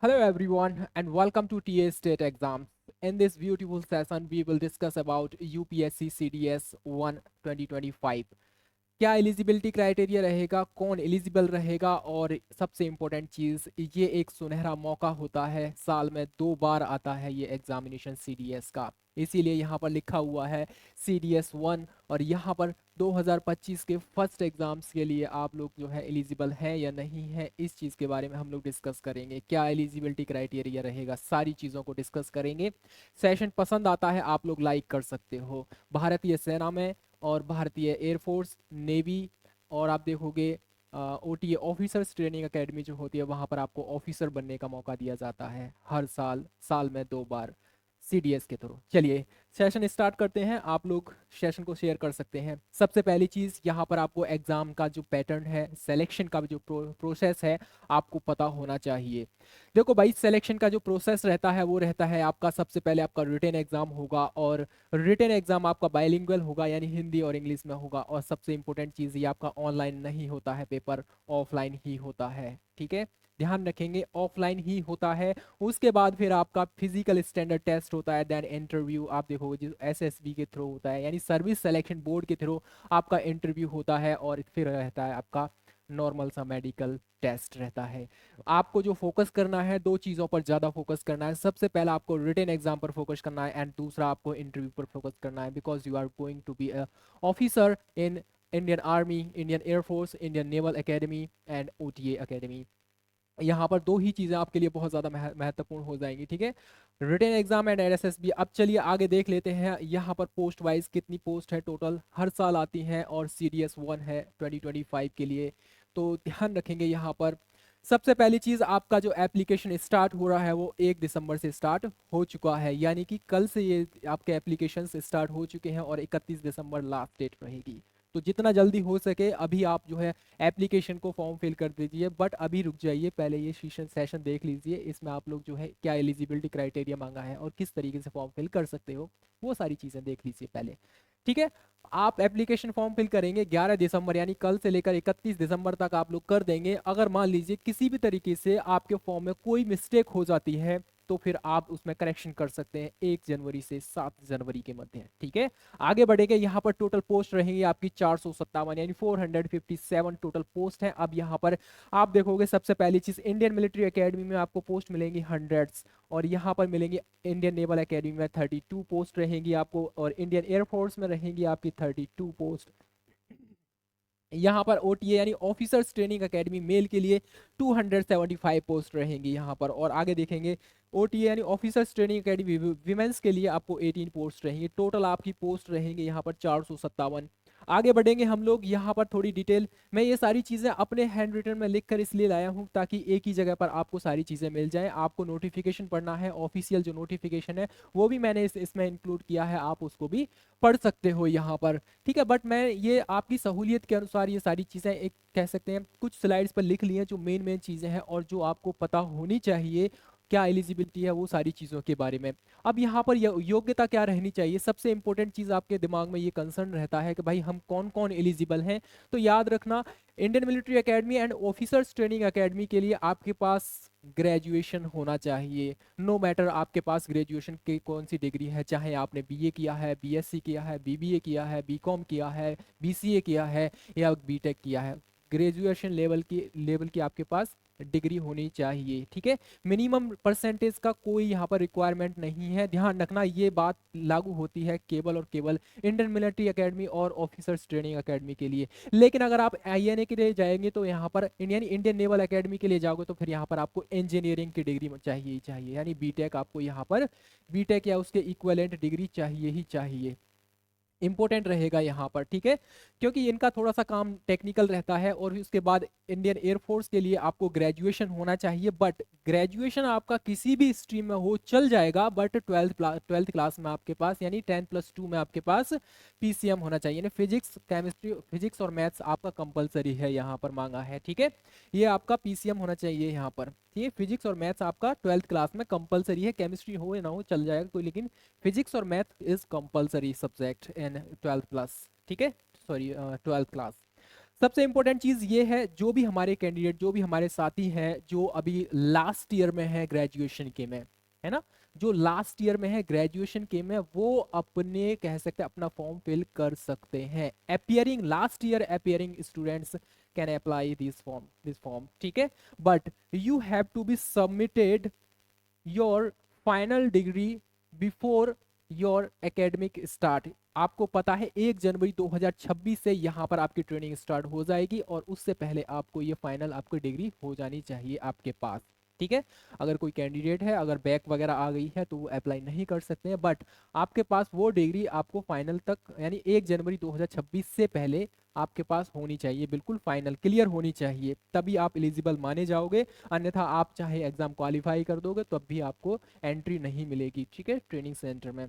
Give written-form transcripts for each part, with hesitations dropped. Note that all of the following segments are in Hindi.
Hello everyone and welcome to TA State Exams. In this beautiful session, we will discuss about UPSC CDS 1 2025. क्या एलिजिबिलिटी क्राइटेरिया रहेगा, कौन एलिजिबल रहेगा और सबसे इम्पोर्टेंट चीज़ ये एक सुनहरा मौका होता है, साल में 2 बार आता है ये एग्जामिनेशन सीडीएस का, इसीलिए यहाँ पर लिखा हुआ है सीडीएस 1। और यहाँ पर 2025 के फर्स्ट एग्जाम्स के लिए आप लोग जो है एलिजिबल हैं या नहीं है, इस चीज़ के बारे में हम लोग डिस्कस करेंगे। क्या एलिजिबिलिटी क्राइटेरिया रहेगा, सारी चीज़ों को डिस्कस करेंगे। सेशन पसंद आता है आप लोग लाइक कर सकते हो। भारतीय सेना में और भारतीय एयरफोर्स, नेवी और आप देखोगे ओटीए ऑफिसर्स ट्रेनिंग एकेडमी जो होती है, वहाँ पर आपको ऑफिसर बनने का मौका दिया जाता है हर साल, साल में 2 बार सीडीएस के थ्रू। चलिए सेशन स्टार्ट करते हैं, आप लोग सेशन को शेयर कर सकते हैं। सबसे पहली चीज़ यहाँ पर आपको एग्ज़ाम का जो पैटर्न है, सिलेक्शन का जो प्रोसेस है, आपको पता होना चाहिए। देखो भाई, सिलेक्शन का जो प्रोसेस रहता है वो रहता है आपका, सबसे पहले आपका रिटन एग्जाम होगा और रिटन एग्जाम आपका बाइलिंगुअल होगा, यानी हिंदी और इंग्लिश में होगा। और सबसे इंपॉर्टेंट चीज़, ये आपका ऑनलाइन नहीं होता है पेपर, ऑफलाइन ही होता है। ठीक है, ध्यान रखेंगे ऑफलाइन ही होता है। उसके बाद फिर आपका फिजिकल स्टैंडर्ड टेस्ट होता है, देन इंटरव्यू आप देखोगे जो एसएसबी के थ्रू होता है, यानी सर्विस सिलेक्शन बोर्ड के थ्रू आपका इंटरव्यू होता है। और फिर रहता है आपका नॉर्मल सा मेडिकल टेस्ट रहता है। आपको जो फोकस करना है, दो चीज़ों पर ज़्यादा फोकस करना है। सबसे पहला आपको रिटन एग्जाम पर फोकस करना है एंड दूसरा आपको इंटरव्यू पर फोकस करना है, because you are going to be a officer in Indian army, Indian air force, Indian naval academy and OTA academy. यहाँ पर दो ही चीज़ें आपके लिए बहुत ज़्यादा महत्वपूर्ण हो जाएंगी। ठीक है, रिटन एग्जाम एंड एसएसबी। अब चलिए आगे देख लेते हैं यहाँ पर पोस्ट वाइज कितनी पोस्ट है टोटल, हर साल आती हैं और सीडीएस 1 है 2025 के लिए। तो ध्यान रखेंगे यहाँ पर। सबसे पहली चीज़, आपका जो एप्लीकेशन स्टार्ट हो रहा है वो 1 दिसंबर से स्टार्ट हो चुका है, यानी कि कल से ये आपके एप्लीकेशन स्टार्ट हो चुके हैं और 31 दिसंबर लास्ट डेट रहेगी। तो जितना जल्दी हो सके अभी आप जो है एप्लीकेशन को फॉर्म फिल कर दीजिए। बट अभी रुक जाइए, पहले ये सेशन देख लीजिए, इसमें आप लोग जो है क्या एलिजिबिलिटी क्राइटेरिया मांगा है और किस तरीके से फॉर्म फिल कर सकते हो, वो सारी चीज़ें देख लीजिए पहले। ठीक है, आप एप्लीकेशन फॉर्म फिल करेंगे 11 दिसंबर, यानी कल से लेकर 31 दिसंबर तक आप लोग कर देंगे। अगर मान लीजिए किसी भी तरीके से आपके फॉर्म में कोई मिस्टेक हो जाती है तो फिर आप उसमें करेक्शन कर सकते हैं 1 जनवरी से 7 जनवरी के मध्य। ठीक है, आगे बढ़ेंगे। यहाँ पर टोटल पोस्ट रहेंगी आपकी 457, यानी 457 टोटल पोस्ट है। अब यहाँ पर आप देखोगे, सबसे पहली चीज इंडियन मिलिट्री एकेडमी में आपको पोस्ट मिलेंगी हंड्रेड्स, और यहाँ पर मिलेंगी इंडियन नेवल एकेडमी में 32 पोस्ट रहेंगी आपको, और इंडियन एयरफोर्स में रहेंगी आपकी 32 पोस्ट। यहाँ पर ओटीए यानी ऑफिसर्स ट्रेनिंग एकेडमी मेल के लिए 275 पोस्ट रहेंगी यहाँ पर। और आगे देखेंगे ओटीए यानी ऑफिसर्स ट्रेनिंग एकेडमी विमेंस के लिए आपको 18 पोस्ट रहेंगी। टोटल आपकी पोस्ट रहेंगे यहाँ पर 457। आगे बढ़ेंगे हम लोग, यहाँ पर थोड़ी डिटेल, मैं ये सारी चीज़ें अपने हैंड रिटन में लिख कर इसलिए लाया हूँ ताकि एक ही जगह पर आपको सारी चीज़ें मिल जाएं। आपको नोटिफिकेशन पढ़ना है, ऑफिशियल जो नोटिफिकेशन है वो भी मैंने इसमें इंक्लूड किया है, आप उसको भी पढ़ सकते हो यहाँ पर। ठीक है, बट मैं ये आपकी सहूलियत के अनुसार ये सारी चीज़ें एक कह सकते हैं कुछ स्लाइड्स पर लिख ली हैं, जो मेन मेन चीज़ें हैं और जो आपको पता होनी चाहिए, क्या एलिजिबिलिटी है वो सारी चीज़ों के बारे में। अब यहाँ पर योग्यता क्या रहनी चाहिए, सबसे इंपॉर्टेंट चीज़ आपके दिमाग में ये कंसर्न रहता है कि भाई हम कौन कौन एलिजिबल हैं। तो याद रखना, Indian military academy and officers training academy के लिए आपके पास ग्रेजुएशन होना चाहिए। नो मैटर आपके पास ग्रेजुएशन की कौन सी डिग्री है, चाहे आपने बीए किया है, बीएससी किया है, बीबीए किया है, बीकॉम किया है, बीसीए किया है या बीटेक किया है, ग्रेजुएशन लेवल की आपके पास डिग्री होनी चाहिए। ठीक है, मिनिमम परसेंटेज का कोई यहाँ पर रिक्वायरमेंट नहीं है। ध्यान रखना, ये बात लागू होती है केवल और केवल इंडियन मिलिट्री एकेडमी और ऑफिसर्स ट्रेनिंग एकेडमी के लिए। लेकिन अगर आप आईएनए के लिए जाएंगे तो यहाँ पर इंडियन इंडियन नेवल एकेडमी के लिए जाओगे तो फिर यहाँ पर आपको इंजीनियरिंग की डिग्री चाहिए ही चाहिए, यानी बीटेक आपको यहाँ पर बीटेक या उसके इक्वलेंट डिग्री चाहिए ही चाहिए, इंपॉर्टेंट रहेगा यहाँ पर। ठीक है, क्योंकि इनका थोड़ा सा काम टेक्निकल रहता है। और उसके बाद इंडियन एयरफोर्स के लिए आपको ग्रेजुएशन होना चाहिए, बट ग्रेजुएशन आपका किसी भी स्ट्रीम में हो चल जाएगा, बट ट्वेल्थ क्लास में आपके पास यानी 10+2 में आपके पास पीसीएम होना चाहिए, यानी फिजिक्स केमिस्ट्री, फिजिक्स और मैथ्स आपका कंपलसरी है यहाँ पर मांगा है। ठीक है, ये आपका पीसीएम होना चाहिए यहाँ पर। ठीक है, फिजिक्स और मैथ्स आपका ट्वेल्थ क्लास में कंपलसरी है, केमिस्ट्री हो या ना हो चल जाएगा कोई, लेकिन फिजिक्स और math is compulsory subject in 12 plus. ठीक है, सॉरी 12th क्लास। सबसे इंपॉर्टेंट चीज ये है, जो भी हमारे कैंडिडेट, जो भी हमारे साथी हैं जो अभी लास्ट ईयर में है ग्रेजुएशन के में, है ना, जो लास्ट ईयर में है ग्रेजुएशन के में, वो अपने कह सकते हैं अपना फॉर्म फिल कर सकते हैं। Appearing last year appearing students can apply this form, ठीक है। But you have to be submitted your final degree before your academic start. आपको पता है 1 जनवरी 2026 से यहाँ पर आपकी ट्रेनिंग स्टार्ट हो जाएगी, और उससे पहले आपको ये फाइनल आपकी डिग्री हो जानी चाहिए आपके पास, ठीक है। अगर कोई कैंडिडेट है, अगर बैक वगैरह आ गई है तो वो अप्लाई नहीं कर सकते हैं, बट आपके पास वो डिग्री आपको फाइनल तक यानी 1 जनवरी 2026 से पहले आपके पास होनी चाहिए, बिल्कुल फाइनल क्लियर होनी चाहिए, तभी आप एलिजिबल माने जाओगे। अन्यथा आप चाहे एग्जाम क्वालिफाई कर दोगे तब भी आपको एंट्री नहीं मिलेगी, ठीक है, ट्रेनिंग सेंटर में।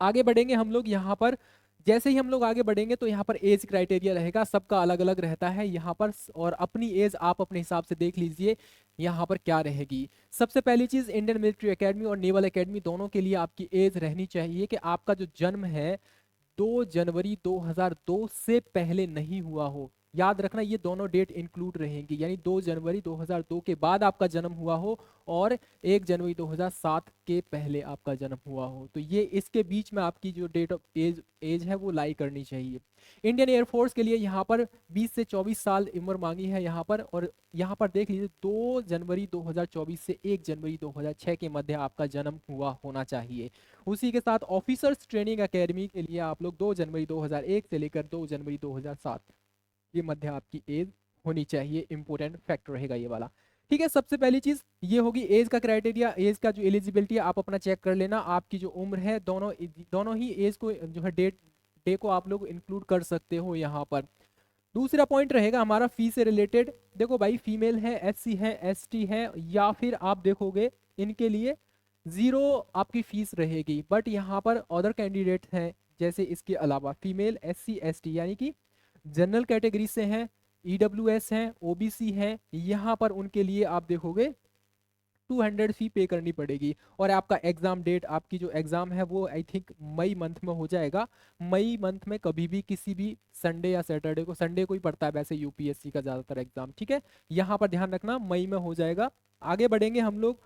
आगे बढ़ेंगे हम लोग यहाँ पर। जैसे ही हम लोग आगे बढ़ेंगे तो यहाँ पर एज क्राइटेरिया रहेगा, सबका अलग अलग रहता है यहाँ पर, और अपनी एज आप अपने हिसाब से देख लीजिए यहाँ पर क्या रहेगी। सबसे पहली चीज, इंडियन मिलिट्री एकेडमी और नेवल एकेडमी दोनों के लिए आपकी एज रहनी चाहिए कि आपका जो जन्म है 2 जनवरी 2002 से पहले नहीं हुआ हो। याद रखना ये दोनों डेट इंक्लूड रहेंगी, यानी 2 जनवरी 2002 के बाद आपका जन्म हुआ हो और 1 जनवरी 2007 के पहले आपका जन्म हुआ हो, तो ये इसके बीच में आपकी जो डेट ऑफ एज है वो लाई करनी चाहिए। इंडियन एयरफोर्स के लिए यहाँ पर 20 से 24 साल उम्र मांगी है यहाँ पर, और यहाँ पर देख लीजिए 2 जनवरी 2024 से 1 जनवरी 2006 के मध्य आपका जन्म हुआ होना चाहिए। उसी के साथ ऑफिसर्स ट्रेनिंग एकेडमी के लिए आप लोग 2 जनवरी 2001 से लेकर 2 जनवरी 2007 ये मध्य आपकी एज होनी चाहिए, इंपॉर्टेंट फैक्टर रहेगा ये वाला, ठीक है। सबसे पहली चीज ये होगी एज का क्राइटेरिया, एज का जो एलिजिबिलिटी है आप अपना चेक कर लेना, आपकी जो उम्र है दोनों दोनों ही एज को जो है डे को आप लोग इंक्लूड कर सकते हो यहाँ पर। दूसरा पॉइंट रहेगा हमारा फी से रिलेटेड। देखो भाई, फीमेल है, एससी है, एसटी है, या फिर आप देखोगे इनके लिए जीरो आपकी फीस रहेगी, बट यहाँ पर अदर कैंडिडेट हैं जैसे इसके अलावा फीमेल, एससी, एसटी यानी कि जनरल कैटेगरी से हैं, ईडब्ल्यूएस हैं, ओबीसी हैं, यहाँ पर उनके लिए आप देखोगे 200 फी पे करनी पड़ेगी। और आपका एग्जाम डेट, आपकी जो एग्जाम है वो आई थिंक मई मंथ में हो जाएगा। मई मंथ में कभी भी किसी भी संडे या सैटरडे को, संडे को ही पड़ता है वैसे यूपीएससी का ज्यादातर एग्जाम, ठीक है। यहाँ पर ध्यान रखना मई में हो जाएगा। आगे बढ़ेंगे हम लोग,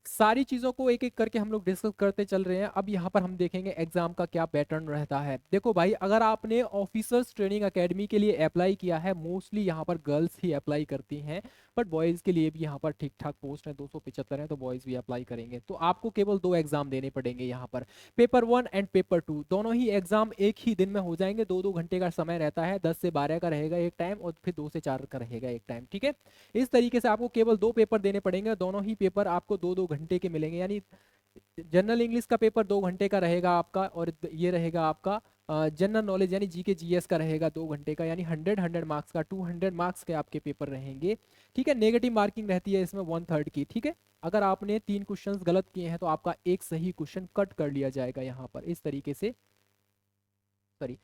सारी चीजों को एक एक करके हम लोग डिस्कस करते चल रहे हैं। अब यहाँ पर हम देखेंगे एग्जाम का क्या पैटर्न रहता है। देखो भाई, अगर आपने ऑफिसर्स ट्रेनिंग एकेडमी के लिए अप्लाई किया है, मोस्टली यहाँ पर गर्ल्स ही अप्लाई करती हैं, बट बॉयज के लिए भी यहाँ पर ठीक ठाक पोस्ट है, 275 है, तो बॉयज भी अप्लाई करेंगे। तो आपको केवल 2 एग्जाम देने पड़ेंगे यहाँ पर, पेपर 1 एंड पेपर 2, दोनों ही एग्जाम एक ही दिन में हो जाएंगे। 2-2 घंटे का समय रहता है, 10 से 12 का रहेगा एक टाइम, और फिर 2 से 4 का रहेगा एक टाइम, ठीक है। इस तरीके से आपको केवल 2 पेपर देने पड़ेंगे, दोनों ही पेपर आपको 2-2 घंटे के मिलेंगे। यानी जनरल इंग्लिश का पेपर 2 घंटे का रहेगा आपका, और ये रहेगा आपका जनरल नॉलेज यानी जीके जीएस का रहेगा 2 घंटे का, यानी 100 मार्क्स का 200 मार्क्स के आपके पेपर रहेंगे, ठीक है। नेगेटिव मार्किंग रहती है इसमें 1/3 की, ठीक है। अगर आपने 3 क्वेश्चंस गलत किए हैं तो आपका एक सही क्वेश्चन कट कर लिया जाएगा यहाँ पर, इस तरीके से। सॉरी,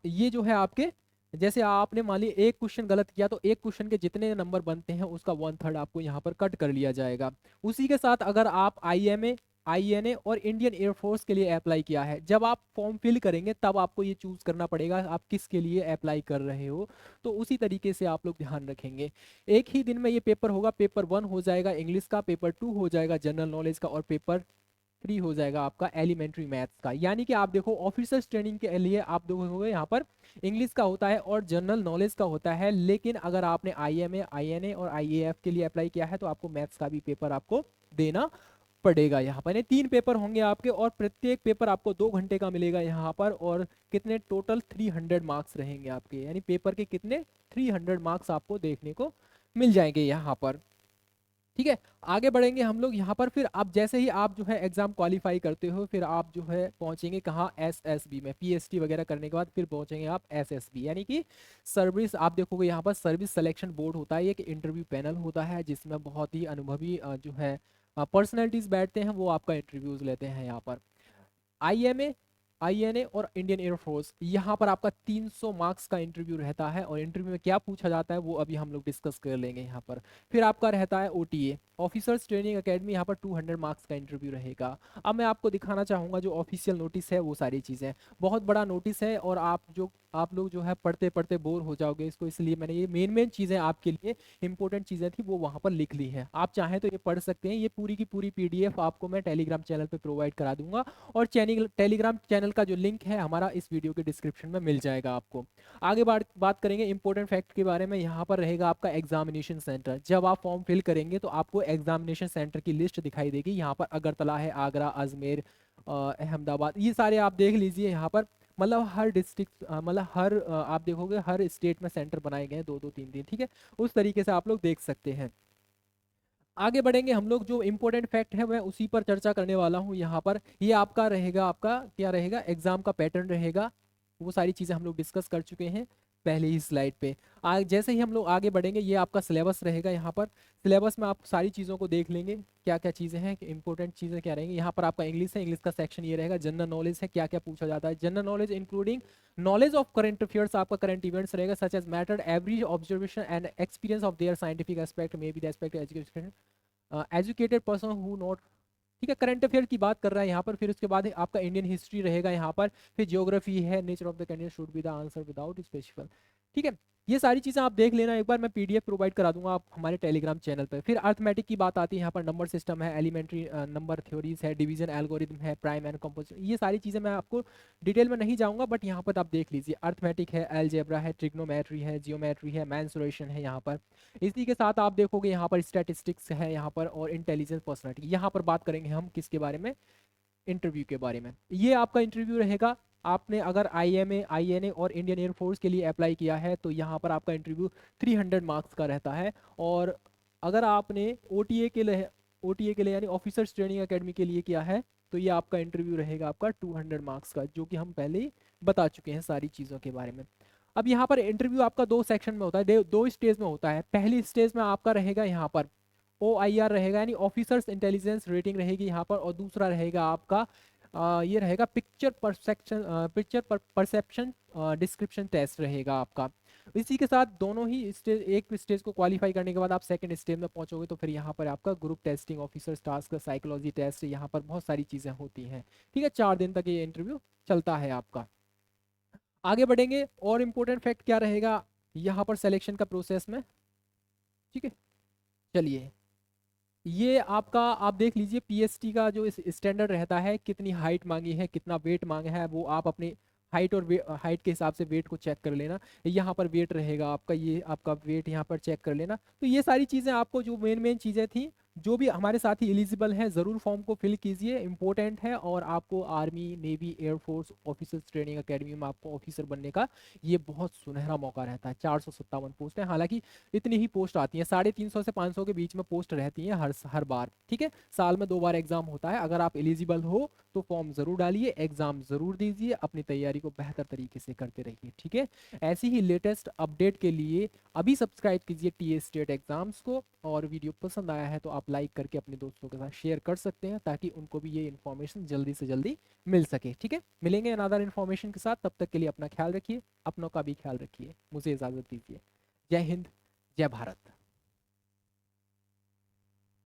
ये जो है आपके, जैसे आपने मान ली एक क्वेश्चन गलत किया तो एक क्वेश्चन के जितने नंबर बनते हैं उसका 1/3 आपको यहाँ पर कट कर लिया जाएगा। उसी के साथ अगर आप आईएमए, आईएनए और इंडियन एयरफोर्स के लिए अप्लाई किया है, जब आप फॉर्म फिल करेंगे तब आपको ये चूज करना पड़ेगा आप किस के लिए अप्लाई कर रहे हो, तो उसी तरीके से आप लोग ध्यान रखेंगे। एक ही दिन में ये पेपर होगा, पेपर 1 हो जाएगा इंग्लिश का, पेपर 2 हो जाएगा जनरल नॉलेज का, और पेपर 3 हो जाएगा आपका एलिमेंट्री मैथ्स का। यानी कि आप देखो ऑफिसर्स ट्रेनिंग के लिए आप देखोगे यहाँ पर इंग्लिश का होता है और जनरल नॉलेज का होता है, लेकिन अगर आपने आईएमए, आईएनए और आईएएफ के लिए अप्लाई किया है तो आपको मैथ्स का भी पेपर आपको देना पड़ेगा यहाँ पर। 3 पेपर होंगे आपके, और प्रत्येक पेपर आपको 2 घंटे का मिलेगा यहाँ पर, और कितने टोटल 300 मार्क्स रहेंगे आपके, यानी पेपर के कितने 300 मार्क्स आपको देखने को मिल जाएंगे यहाँ पर, ठीक है। आगे बढ़ेंगे हम लोग यहाँ पर। फिर आप जैसे ही आप जो है एग्जाम क्वालिफाई करते हो, फिर आप जो है पहुंचेंगे कहाँ, एसएसबी में, पीएचडी वगैरह करने के बाद फिर पहुंचेंगे आप एसएसबी, यानी कि सर्विस। आप देखोगे यहाँ पर सर्विस सिलेक्शन बोर्ड होता है, एक इंटरव्यू पैनल होता है जिसमें बहुत ही अनुभवी जो है पर्सनैलिटीज बैठते हैं, वो आपका इंटरव्यूज लेते हैं यहाँ पर। आईएमए आईएनए और इंडियन एयरफोर्स, यहाँ पर आपका 300 मार्क्स का इंटरव्यू रहता है, और इंटरव्यू में क्या पूछा जाता है वो अभी हम लोग डिस्कस कर लेंगे यहाँ पर। फिर आपका रहता है ओटीए, ऑफिसर्स ट्रेनिंग एकेडमी, यहाँ पर 200 मार्क्स का इंटरव्यू रहेगा। अब मैं आपको दिखाना चाहूँगा जो ऑफिशियल नोटिस है वो सारी चीज़ें, बहुत बड़ा नोटिस है, और आप लोग जो है पढ़ते पढ़ते बोर हो जाओगे इसको, इसलिए मैंने ये मेन चीज़ें आपके लिए इंपॉर्टेंट चीज़ें थी वो वहाँ पर लिख ली है। आप चाहें तो ये पढ़ सकते हैं, ये पूरी की पूरी पीडीएफ आपको मैं टेलीग्राम चैनल पे प्रोवाइड करा दूंगा, और चैनल टेलीग्राम चैनल का जो लिंक है हमारा इस वीडियो के डिस्क्रिप्शन में मिल जाएगा आपको। आगे बात करेंगे इंपॉर्टेंट फैक्ट के बारे में। यहाँ पर रहेगा आपका एग्जामिनेशन सेंटर, जब आप फॉर्म फिल करेंगे तो आपको एग्जामिनेशन सेंटर की लिस्ट दिखाई देगी। यहाँ पर अगरतला है, आगरा, अजमेर, अहमदाबाद, ये सारे आप देख लीजिए। यहाँ पर मतलब हर डिस्ट्रिक्ट, मतलब हर आप देखोगे हर स्टेट में सेंटर बनाए गए हैं, 2-2 3 3, ठीक है, उस तरीके से आप लोग देख सकते हैं। आगे बढ़ेंगे हम लोग, जो इम्पोर्टेंट फैक्ट है मैं उसी पर चर्चा करने वाला हूँ यहाँ पर। ये आपका रहेगा, आपका क्या रहेगा, एग्जाम का पैटर्न रहेगा, वो सारी चीज़ें हम लोग डिस्कस कर चुके हैं पहले ही स्लाइड पे। जैसे ही हम लोग आगे बढ़ेंगे, ये आपका सिलेबस रहेगा। यहाँ पर सिलेबस में आप सारी चीज़ों को देख लेंगे, क्या क्या चीज़ें हैं, इंपॉर्टेंट चीज़ें क्या रहेंगी। यहाँ पर आपका इंग्लिश है, इंग्लिश का सेक्शन ये रहेगा। जनरल नॉलेज है, क्या क्या पूछा जाता है, general knowledge including knowledge of current affairs, आपका करंट इवेंट्स रहेगा, such as matter average observation and experience of their scientific aspect may be the aspect education educated person who not, ठीक है, करंट अफेयर की बात कर रहा है यहाँ पर। फिर उसके बाद आपका इंडियन हिस्ट्री रहेगा यहाँ पर, फिर ज्योग्राफी है, nature of the candidate should be the answer without specific, ठीक है। ये सारी चीज़ें आप देख लेना एक बार, मैं पीडीएफ प्रोवाइड करा दूंगा आप हमारे टेलीग्राम चैनल पर। फिर अर्थमेटिक की बात आती है, यहाँ पर नंबर सिस्टम है, एलिमेंट्री नंबर थ्योरीज है, डिवीजन एल्गोरिथम है, प्राइम एंड कंपोजिशन, ये सारी चीज़ें मैं आपको डिटेल में नहीं जाऊँगा, बट यहाँ पर आप देख लीजिए। अर्थमेटिक है, एलजेब्रा है, ट्रिग्नोमेट्री है, जियोमेट्री है, मैंसुरेशन है यहाँ पर। इसी के साथ आप देखोगे यहाँ पर स्टैटिस्टिक्स है यहाँ पर, और इंटेलिजेंस पर्सनालिटी। यहाँ पर बात करेंगे हम किसके बारे में, इंटरव्यू के बारे में। ये आपका इंटरव्यू रहेगा। आपने अगर आईएमए, आईएनए और इंडियन एयरफोर्स के लिए अप्लाई किया है तो यहाँ पर आपका इंटरव्यू 300 मार्क्स का रहता है। और अगर आपने ओटीए के लिए यानी ऑफिसर्स ट्रेनिंग एकेडमी के लिए किया है तो ये आपका इंटरव्यू रहेगा आपका 200 मार्क्स का, जो कि हम पहले ही बता चुके हैं सारी चीज़ों के बारे में। अब यहाँ पर इंटरव्यू आपका 2 सेक्शन में होता है, 2 स्टेज में होता है। पहली स्टेज में आपका रहेगा यहाँ पर OIR रहेगा, यानी ऑफिसर्स इंटेलिजेंस रेटिंग रहेगी यहाँ पर, और दूसरा रहेगा आपका ये रहेगा पिक्चर परसेप्शन डिस्क्रिप्शन टेस्ट रहेगा आपका। इसी के साथ दोनों ही स्टेज, एक स्टेज को क्वालिफाई करने के बाद आप सेकंड स्टेज में पहुंचोगे तो फिर यहाँ पर आपका group testing, officers task, psychology test, यहाँ पर बहुत सारी चीज़ें होती हैं, ठीक है। 4 दिन तक ये इंटरव्यू चलता है आपका। आगे बढ़ेंगे, और इम्पोर्टेंट फैक्ट क्या रहेगा यहाँ पर सिलेक्शन का प्रोसेस में, ठीक है। चलिए, ये आपका आप देख लीजिए, पीएसटी का जो स्टैंडर्ड रहता है, कितनी हाइट मांगी है, कितना वेट मांगा है, वो आप अपनी हाइट और हाइट के हिसाब से वेट को चेक कर लेना। यहाँ पर वेट रहेगा आपका, ये आपका वेट यहाँ पर चेक कर लेना। तो ये सारी चीज़ें आपको, जो मेन चीज़ें थी, जो भी हमारे साथी एलिजिबल हैं ज़रूर फॉर्म को फिल कीजिए, इंपॉर्टेंट है। और आपको army, navy, air force officers training academy में आपको ऑफिसर बनने का ये बहुत सुनहरा मौका रहता है। 457 पोस्ट है, हालांकि इतनी ही पोस्ट आती है, 350 से 500 के बीच में पोस्ट रहती है हर बार, ठीक है। साल में 2 बार एग्जाम होता है। अगर आप एलिजिबल हो तो फॉर्म जरूर डालिए, एग्जाम जरूर दीजिए, अपनी तैयारी को बेहतर तरीके से करते रहिए, ठीक है। ऐसी ही लेटेस्ट अपडेट के लिए अभी सब्सक्राइब कीजिए टीए स्टेट एग्जाम्स को, और वीडियो पसंद आया है तो आप लाइक करके अपने दोस्तों के साथ शेयर कर सकते हैं, ताकि उनको भी ये इन्फॉर्मेशन जल्दी से जल्दी मिल सके, ठीक है। मिलेंगे अनदर इन्फॉर्मेशन के साथ, तब तक के लिए अपना ख्याल रखिए, अपनों का भी ख्याल रखिए, मुझे इजाज़त दीजिए। जय हिंद, जय भारत।